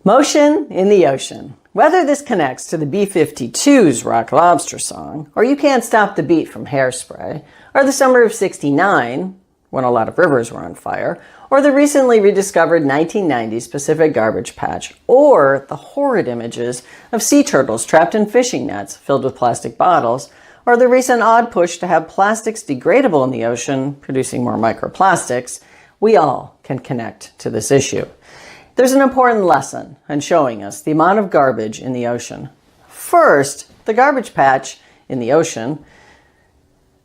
Motion in the ocean. Whether this connects to the B-52's Rock Lobster song, or You Can't Stop the Beat from Hairspray, or the summer of '69, when a lot of rivers were on fire, or the recently rediscovered 1990s Pacific garbage patch, or the horrid images of sea turtles trapped in fishing nets filled with plastic bottles, or the recent odd push to have plastics degradable in the ocean, producing more microplastics, we all can connect to this issue. There's an important lesson in showing us the amount of garbage in the ocean. First, the garbage patch in the ocean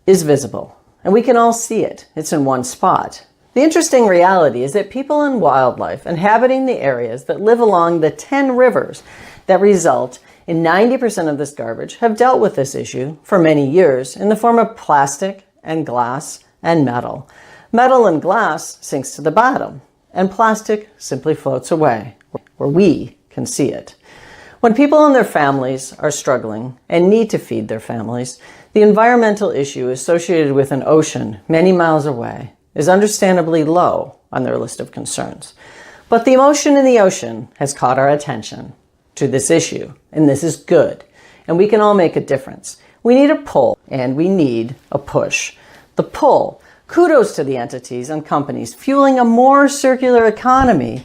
is visible, and we can all see it. It's in one spot. The interesting reality is that people and wildlife inhabiting the areas that live along the 10 rivers that result in 90% of this garbage have dealt with this issue for many years in the form of plastic and glass and metal. Metal and glass sinks to the bottom, and plastic simply floats away, where we can see it. When people and their families are struggling and need to feed their families, the environmental issue associated with an ocean many miles away is understandably low on their list of concerns. But the emotion in the ocean has caught our attention to this issue, and this is good, and we can all make a difference. We need a pull, and we need a push. The pull. Kudos to the entities and companies fueling a more circular economy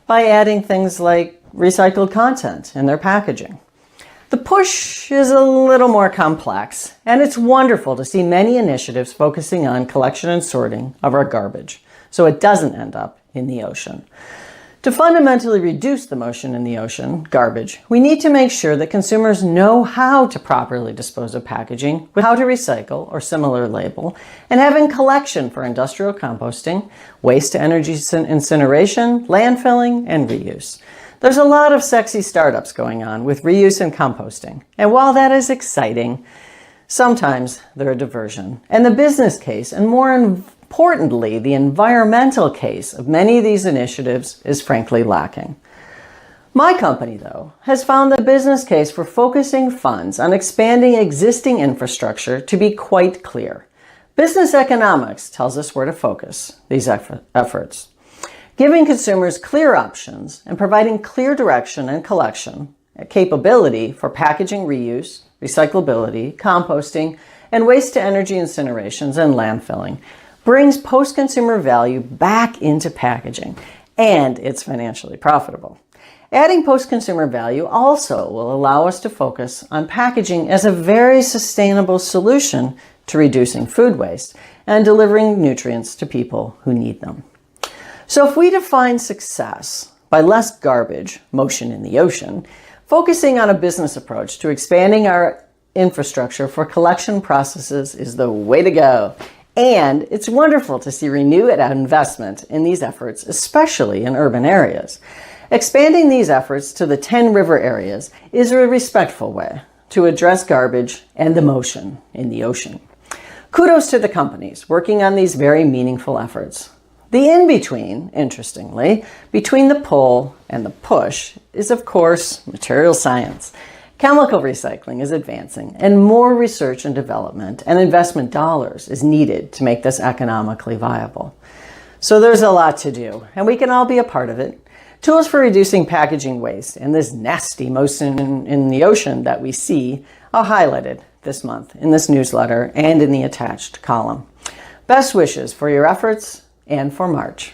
by adding things like recycled content in their packaging. The push is a little more complex, and it's wonderful to see many initiatives focusing on collection and sorting of our garbage so it doesn't end up in the ocean. To fundamentally reduce the motion in the ocean, garbage, we need to make sure that consumers know how to properly dispose of packaging, with how to recycle or similar label, and having collection for industrial composting, waste to energy incineration, landfilling, and reuse. There's a lot of sexy startups going on with reuse and composting, and while that is exciting, sometimes they're a diversion. And the business case, and more importantly, the environmental case of many of these initiatives is frankly lacking. My company, though, has found the business case for focusing funds on expanding existing infrastructure to be quite clear. Business economics tells us where to focus these efforts. Giving consumers clear options and providing clear direction and collection capability for packaging reuse, recyclability, composting, and waste to energy incinerations and landfilling brings post-consumer value back into packaging, and it's financially profitable. Adding post-consumer value also will allow us to focus on packaging as a very sustainable solution to reducing food waste and delivering nutrients to people who need them. So if we define success by less garbage, motion in the ocean, focusing on a business approach to expanding our infrastructure for collection processes is the way to go. And it's wonderful to see renewed investment in these efforts, especially in urban areas. Expanding these efforts to the 10 river areas is a respectful way to address garbage and the motion in the ocean. Kudos to the companies working on these very meaningful efforts. The in-between, interestingly, between the pull and the push is, of course, material science. Chemical recycling is advancing, and more research and development and investment dollars is needed to make this economically viable. So there's a lot to do, and we can all be a part of it. Tools for reducing packaging waste and this nasty motion in the ocean that we see are highlighted this month in this newsletter and in the attached column. Best wishes for your efforts and for March.